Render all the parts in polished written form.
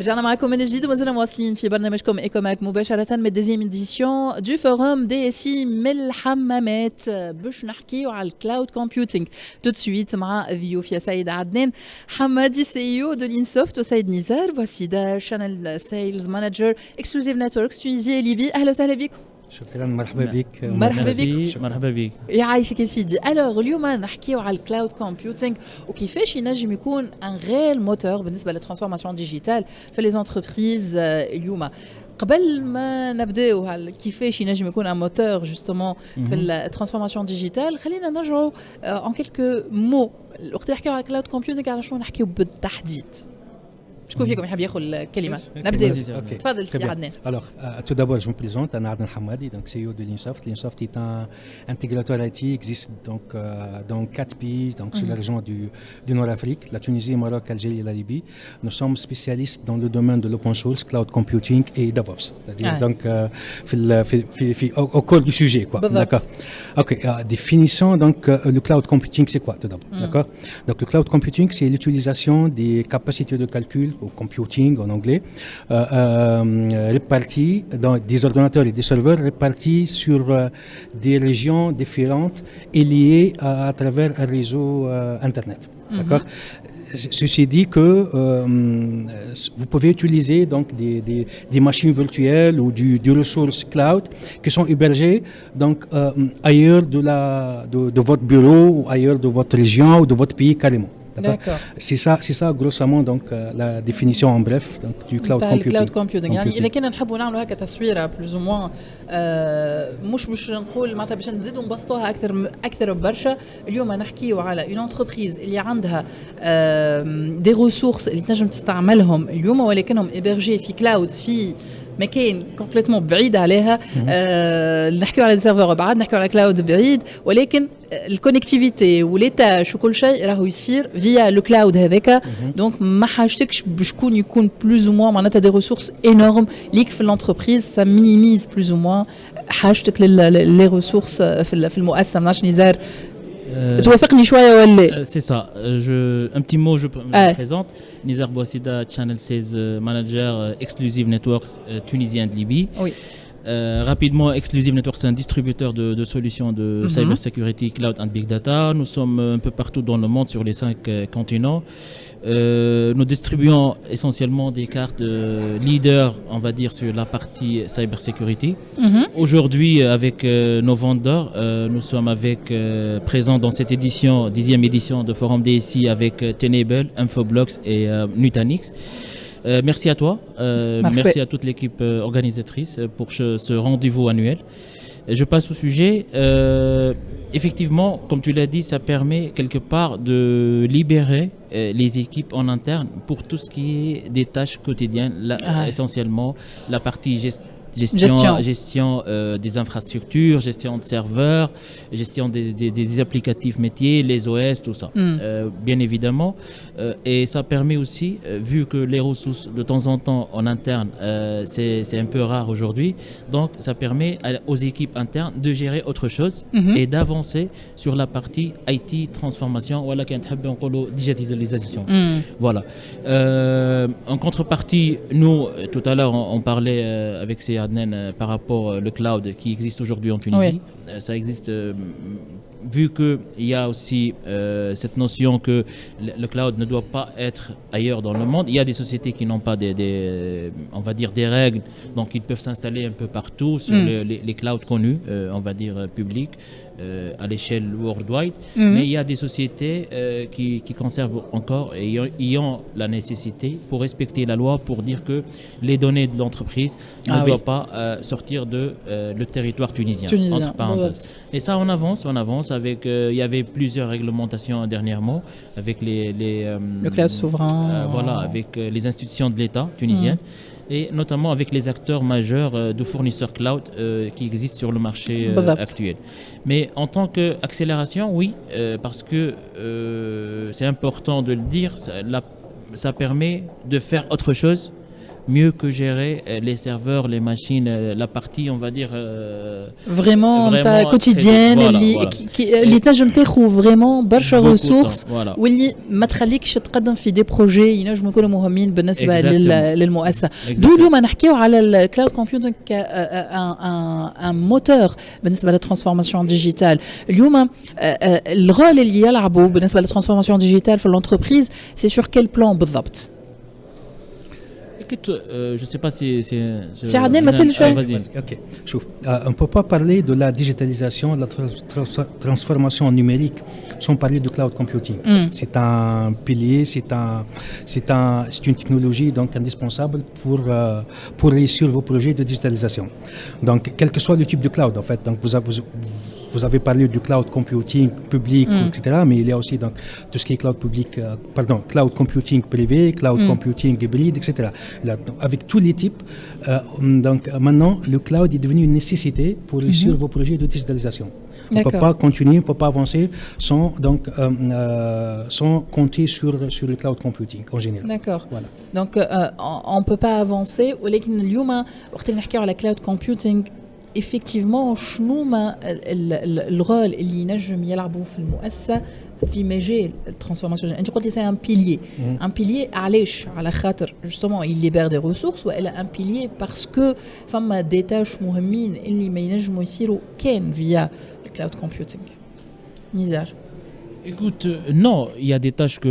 رجعنا معكم من جديد ومازلنا مواصلين في برنامجكم إيكوماك مباشرة من الديزيام إديسيون دو فوروم دي اس اي من الحمامات باش نحكيو على الكلاود كومبيوتينغ تو سويت مع ضيوف يا سيد عدنان حمادي سي او دو لينسوفت وسيد نزار وسيدة شانل سيلز مانجر اكسكلوزيف نتوركس تونيزيا ليبي. أهلا وسهلا بك. شكرا مرحبا بك. مرحبا بك. مرحبا بك. يعيشك يا سيدي. الوغ اليوم نحكيو على الكلاود كومبيوتينغ وكيفاش ينجم يكون ان غير موتور بالنسبه للترانسفورماسيون ديجيتال في لي زونتربريز اليوم. قبل ما نبداو كيفاش ينجم يكون ان موتور جوستومون في الترانسفورماسيون ديجيتال خلينا نرجعوا ان كيلكو مو وقت نحكيو على الكلاود كومبيوتينغ على شنو نحكيو بالتحديد. شكون فيكم يحب ياخذ الكلمه؟ نبداو. تفضل سي عدنان. Alors, tout d'abord, je me présente, Adnan Hamadi, donc CEO de l'Insoft. L'Insoft est un intégrateur IT, existe donc dans 4 pays, donc sur la région du Nord-Afrique, la Tunisie, le Maroc, l'Algérie et la Libye. Nous sommes spécialistes dans le domaine de l'open source, cloud computing et DevOps. C'est-à-dire donc au cœur du sujet, quoi. D'accord. Ok. Définition donc le cloud computing, c'est quoi tout d'abord? D'accord. Donc le cloud computing, c'est l'utilisation des capacités de calcul au computing en anglais, répartis dans des ordinateurs et des serveurs répartis sur des régions différentes et liés à travers un réseau Internet. D'accord. Ceci dit que vous pouvez utiliser donc des machines virtuelles ou des ressources cloud qui sont hébergées donc ailleurs de votre bureau ou ailleurs de votre région ou de votre pays carrément. D'accord. C'est ça grosso modo donc la définition en bref donc du cloud computing. Cloud computing يعني إذا كنا نحبوا نعملوا هكا تصويرة بلوز موان مش نقول معناتها باش نزيدوا نبسطوها أكثر برشا. اليوم نحكيوا على اون انتربريز اللي عندها دي ريسورس اللي تنجم تستعملهم اليوم ولكنهم إبرجي في كلاود في مكان كومبليتمون بعيد عليها. نحكيو على سيرفر بعاد نحكيو على كلاود بعيد ولكن الكونيكتيفيتي وليتاش وكل شيء راهو يصير فيا لو كلاود هذاك. دونك ما حاجتكش بشكون يكون بلوز او موان معناتها دي ريسورس انورم ليك في الانتربريز سا مينيميز بلوز او موان حاجتك لي ريسورس في المؤسسه. ماش نزار توافقني شويه ولا؟ C'est ça. Un petit mot, je me présente. Nizar Bouassida, Channel 16 Manager Exclusive Networks tunisien de Libye. Oui. Rapidement, Exclusive Networks, c'est un distributeur de solutions de cybersecurity, cloud and big data. Nous sommes un peu partout dans le monde sur les 5 continents. Nous distribuons essentiellement des cartes leaders, on va dire, sur la partie cybersecurity. Aujourd'hui, avec nos vendeurs, nous sommes présents dans cette édition, 10e édition de Forum DSI avec Tenable, Infoblox et Nutanix. Merci à toi, merci à toute l'équipe organisatrice pour ce rendez-vous annuel. Je passe au sujet. Effectivement, comme tu l'as dit, ça permet quelque part de libérer les équipes en interne pour tout ce qui est des tâches quotidiennes, essentiellement la partie gestion des infrastructures, gestion de serveurs, gestion des applicatifs métiers, les OS, tout ça. Bien évidemment. Et ça permet aussi, vu que les ressources de temps en temps en interne, c'est un peu rare aujourd'hui, donc ça permet aux équipes internes de gérer autre chose et d'avancer sur la partie IT transformation ou la digitalisation. Voilà. En contrepartie, nous, tout à l'heure, on parlait avec Adnan par rapport au cloud qui existe aujourd'hui en Tunisie. Oui. Ça existe vu qu'il y a aussi cette notion que le cloud ne doit pas être ailleurs dans le monde. Il y a des sociétés qui n'ont pas on va dire des règles, donc ils peuvent s'installer un peu partout sur les clouds connus, on va dire publics, à l'échelle worldwide. Mais il y a des sociétés qui conservent encore et y ont la nécessité pour respecter la loi, pour dire que les données de l'entreprise ne doivent pas sortir de le territoire tunisien. Entre parenthèses. Et ça, on avance avec. Il y avait plusieurs réglementations dernièrement avec le cloud souverain. Voilà, avec les institutions de l'État tunisiennes. Et notamment avec les acteurs majeurs de fournisseurs cloud qui existent sur le marché actuel. Mais en tant qu'accélération, oui, parce que c'est important de le dire, ça permet de faire autre chose mieux que gérer les serveurs, les machines, la partie, on va dire. Vraiment quotidienne اللي تنجم تاخذ vraiment برشا ressources واللي ما تخليكش تقدم في دي بروجي ينجموا يكونوا مهمين بالنسبه للمؤسسه. دول اليوم نحكيو على الكلاود كومبيوتينغ ان موتور بالنسبه للترانسفورماسيون ديجيتال. اليوم الرول اللي يلعبوا بالنسبه للترانسفورماسيون ديجيتال في الانتربريز سي سور كيل بلان بالضبط؟ Je sais pas si c'est Adel Massel شوي. OK. شوف, on peut pas parler de la digitalisation, de la transformation numérique sans parler de cloud computing. C'est un pilier, c'est une technologie donc indispensable pour réussir vos projets de digitalisation. Donc quel que soit le type de cloud en fait, donc vous avez parlé du cloud computing public, etc. Mais il y a aussi donc tout ce qui est cloud computing privé, cloud computing hybride, etc. Là, avec tous les types, donc maintenant le cloud est devenu une nécessité pour réussir vos projets de digitalisation. On ne peut pas continuer, on ne peut pas avancer sans compter sur le cloud computing en général. D'accord. Voilà. Donc on ne peut pas avancer. ولكن اليوم وقت اللي نحكيو على cloud computing effectivement شنو ما الرول اللي ينجم يلعبوا في المؤسسه في مجال الترانسفورماسيون. انت قلت لي سي ان بيليي ان بيليي علاش؟ على خاطر جوستومون يليبر دي ريسورس والا ان بيليي باسكو فما دي تاش مهمين اللي ما ينجموا يصيروا كان فيا الكلاود كومبيوتينغ. نزار écoute non il y a des tâches que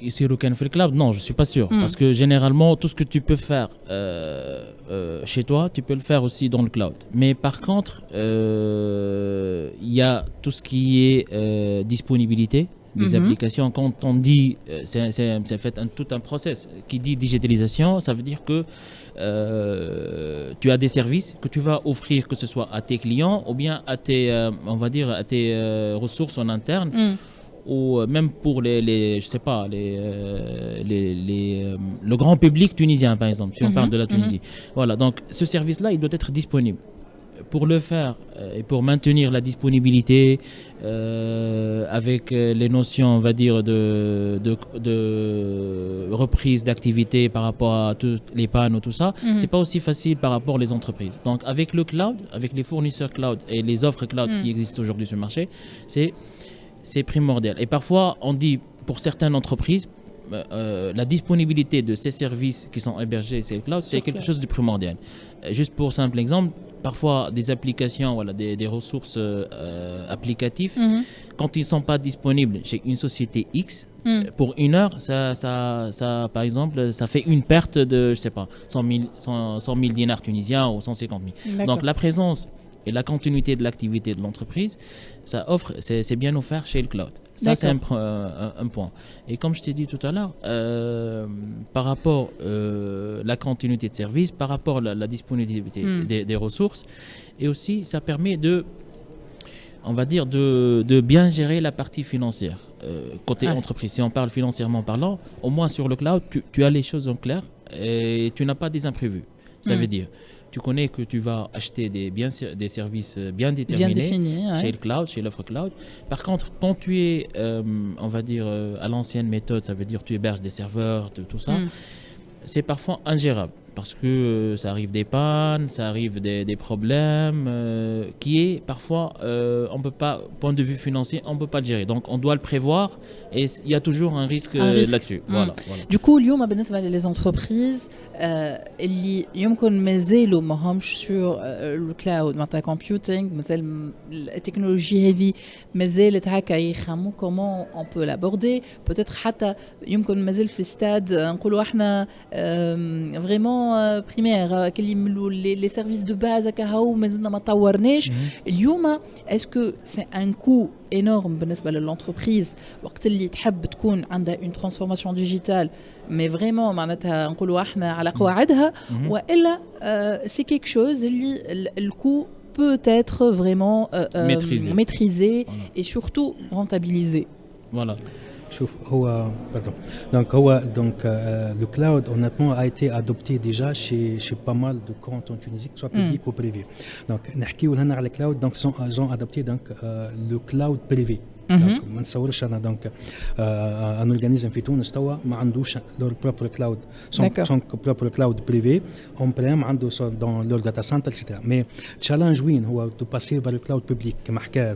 ici au Cannes Free Cloud, non, je suis pas sûr. Parce que généralement, tout ce que tu peux faire chez toi, tu peux le faire aussi dans le cloud. Mais par contre, il y a tout ce qui est disponibilité des applications. Quand on dit, c'est fait tout un process qui dit digitalisation, ça veut dire que tu as des services que tu vas offrir, que ce soit à tes clients ou bien à tes, on va dire, à tes ressources en interne. Ou même pour je sais pas, le grand public tunisien, par exemple, si on parle de la Tunisie. Voilà, donc ce service-là, il doit être disponible. Pour le faire et pour maintenir la disponibilité avec les notions, on va dire, de reprise d'activité par rapport à toutes les pannes ou tout ça, c'est pas aussi facile par rapport aux entreprises. Donc avec le cloud, avec les fournisseurs cloud et les offres cloud qui existent aujourd'hui sur le marché, c'est primordial. Et parfois, on dit pour certaines entreprises, la disponibilité de ces services qui sont hébergés sur le cloud, c'est quelque chose de primordial. Juste pour simple exemple, parfois des applications, voilà, des ressources applicatives, quand ils ne sont pas disponibles chez une société X, pour une heure, ça, par exemple, ça fait une perte de, je sais pas, 100 000 dinars tunisiens ou 150 000. Donc la présence et la continuité de l'activité de l'entreprise, ça offre, c'est bien offert chez le cloud. Ça, c'est un point. Et comme je t'ai dit tout à l'heure, par rapport à la continuité de service, par rapport à la disponibilité des ressources, et aussi, ça permet on va dire, de bien gérer la partie financière. Côté entreprise, si on parle financièrement parlant, au moins sur le cloud, tu as les choses en clair et tu n'as pas des imprévus. Ça veut dire, tu connais que tu vas acheter des services bien déterminés chez le cloud, chez l'offre cloud. Par contre, quand tu es, on va dire, à l'ancienne méthode, ça veut dire tu héberges des serveurs, tout ça, c'est parfois ingérable. Parce que ça arrive des pannes, ça arrive des problèmes qui est parfois, on peut pas, point de vue financier, on peut pas le gérer. Donc on doit le prévoir et il y a toujours un risque là-dessus. Voilà. Du coup, اليوم بالنسبة les entreprises اللي يمكن مازالوا ما همش sur le cloud معناتها computing مازال التكنولوجيا هذه مازالت هكا يخمموا comment on peut l'aborder. Peut-être حتى يمكن مازال في stade نقولوا احنا vraiment primaire كلي يملوا les services de base كهو مازلنا ما طورناش. اليوم est-ce que c'est un coût énorme بالنسبة للانتربريز وقت اللي تحب تكون عندها une transformation digitale mais vraiment معناتها نقولوا احنا على قواعدها والا c'est quelque chose اللي le coût peut être vraiment maîtrisé et surtout rentabilisé. Voilà. شوف هو donc le cloud honnêtement a été adopté déjà chez pas mal de comptes en Tunisie que ce soit public ou privé. Donc نحكيو هنا على cloud donc ils ont adopté donc le cloud privé. ما نتصورش انا دونك ان اورغانيزم في تونس توا ما عندوش لور بروبر كلاود سون بروبر كلاود بريفي اون بريم عنده دون لور داتا سنتر اكسترا مي تشالنج وين هو تو باسي فار الكلاود بوبليك كما حكى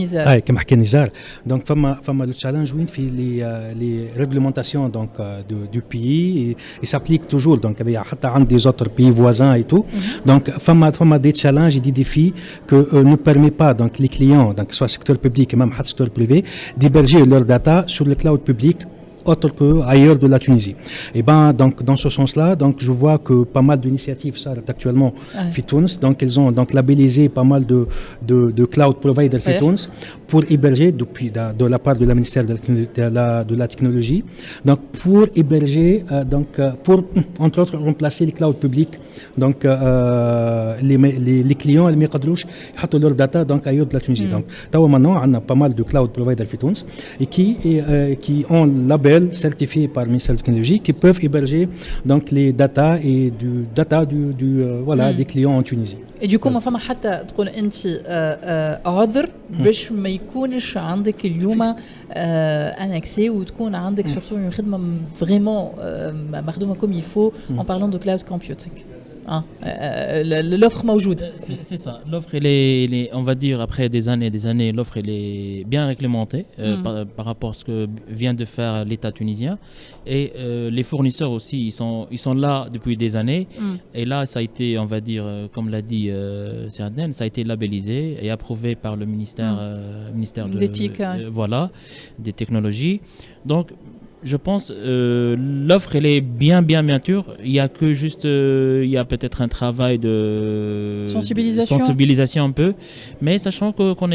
نزار كما حكى نزار دونك فما لو تشالنج وين في لي ريغلومونتاسيون دونك دو بيي اي سابليك توجور دونك حتى عند دي زوتر بيي فوازان اي تو دونك فما دي تشالنج دي ديفي كو نو بيرمي با دونك لي كليون دونك سوا سيكتور بوبليك même حتى سيكتور بريفي ديبرجي لور داتا sur le cloud public autre qu'ailleurs de la Tunisie. Et ben donc dans ce sens-là, donc je vois que pas mal d'initiatives s'arrêtent actuellement في تونس, donc ils ont donc labellisé pas mal de cloud providers في تونس pour héberger depuis de la part de la ministère de la technologie, donc pour héberger donc pour entre autres remplacer les clouds publics, donc les clients اللي ما يقدروش يحطوا leur data donc ailleurs de la Tunisie. Donc توا maintenant on a pas mal de cloud providers في تونس et qui ont label certifié par le ministère de la technologie qui peuvent héberger donc les data et voilà des clients en Tunisie. Et du coup ما فما حتى تقول انت عذر باش ما يكونش عندك اليوم ان اكسي وتكون عندك سورتو خدمه فريمون مخدومه comme il faut en parlant de cloud computing. L'offre موجودة. C'est ça. L'offre, on va dire, après des années, l'offre elle est bien réglementée par rapport à ce que vient de faire l'État tunisien. Et les fournisseurs aussi, ils sont là depuis des années. Et là, ça a été, on va dire, comme l'a dit Serden, ça a été labellisé et approuvé par le ministère de l'éthique, voilà, des technologies. Donc, je pense l'offre elle est bien sûre. Il y a que juste il y a peut-être un travail de sensibilisation un peu, mais sachant qu'on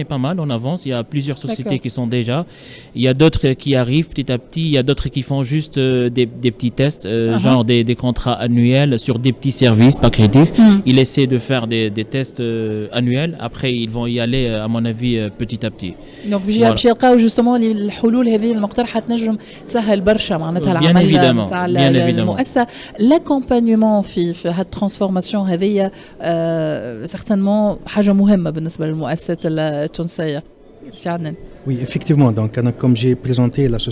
est pas mal en avance. Il y a plusieurs sociétés qui sont déjà. Il y a d'autres qui arrivent petit à petit. Il y a d'autres qui font juste des petits tests, genre des contrats annuels sur des petits services pas créatifs. Ils essaient de faire des tests annuels. Après, ils vont y aller, à mon avis, petit à petit. Donc, باش يلقاو justement الحلول هذه المقترحة تنجم تسهل برشا معناتها العمل تاع المؤسسة. l'accompagnement في هاد الترانسفورماسيون هذه certainement حاجة مهمة بالنسبة للمؤسسات التونسية. سعدنا. Oui, effectivement. Donc, comme j'ai présenté notre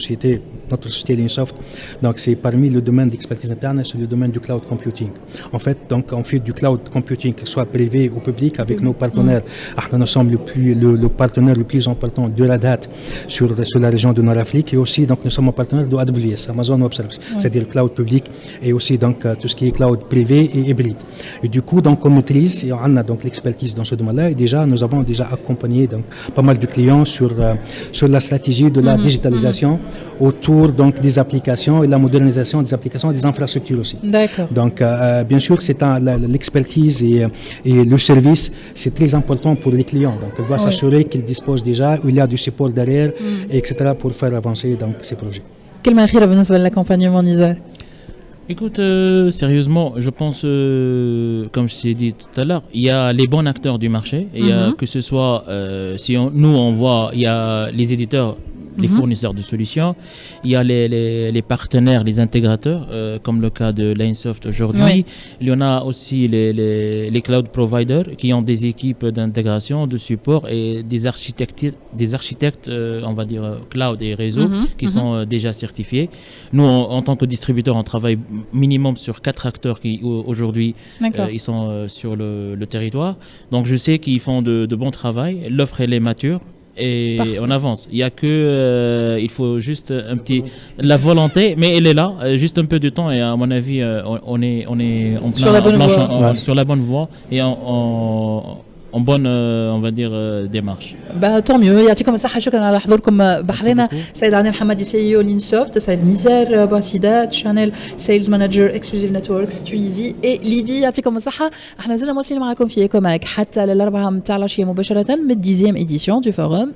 société Linsoft, donc c'est parmi le domaine d'expertise interne, c'est le domaine du cloud computing. En fait, donc on fait du cloud computing, que ce soit privé ou public, avec nos partenaires. Nous sommes le partenaire le plus important de la date sur la région de Nord-Afrique, et aussi donc nous sommes un partenaire de AWS, Amazon Web Services, c'est-à-dire le cloud public et aussi donc tout ce qui est cloud privé et hybride. Et du coup, donc on maîtrise et on a donc l'expertise dans ce domaine-là. Et déjà, nous avons accompagné donc pas mal de clients sur la stratégie de la digitalisation autour donc des applications et la modernisation des applications et des infrastructures aussi. D'accord. Donc bien sûr c'est l'expertise et le service, c'est très important pour les clients. Donc on doit s'assurer qu'ils disposent déjà, il y a du support derrière, etc. pour faire avancer donc ces projets. كلمة أخيرة بالنسبة للaccompagnement نزار. Écoute, sérieusement, je pense, comme je t'ai dit tout à l'heure, il y a les bons acteurs du marché. Et que ce soit, si nous on voit, il y a les éditeurs, les fournisseurs de solutions, il y a les partenaires, les intégrateurs, comme le cas de Linsoft aujourd'hui. Il y en a aussi les cloud providers qui ont des équipes d'intégration, de support et des architectes, on va dire cloud et réseau qui sont déjà certifiés. Nous, en tant que distributeur, on travaille minimum sur 4 acteurs qui aujourd'hui ils sont sur le territoire. Donc je sais qu'ils font de bon travail. L'offre elle est mature. Et on avance. Il y a que il faut juste la volonté, mais elle est là, juste un peu de temps, et à mon avis on est en plein sur la bonne voie et en bonne on va dire démarche. tant mieux. يعطيكم الصحة. شكرا على حضوركم بحرنا. سيد عدنان حمادي سي او لينسوفت, سيد نزار باسيدات شانيل سيلز مانجر اكسكلوزيف نتوركس تونيزي اي ليبي. يعطيكم الصحة. احنا مازلنا مواصلين معكم في ايكوماك حتى للأربعة متاع العشية مباشرة من 10e édition du forum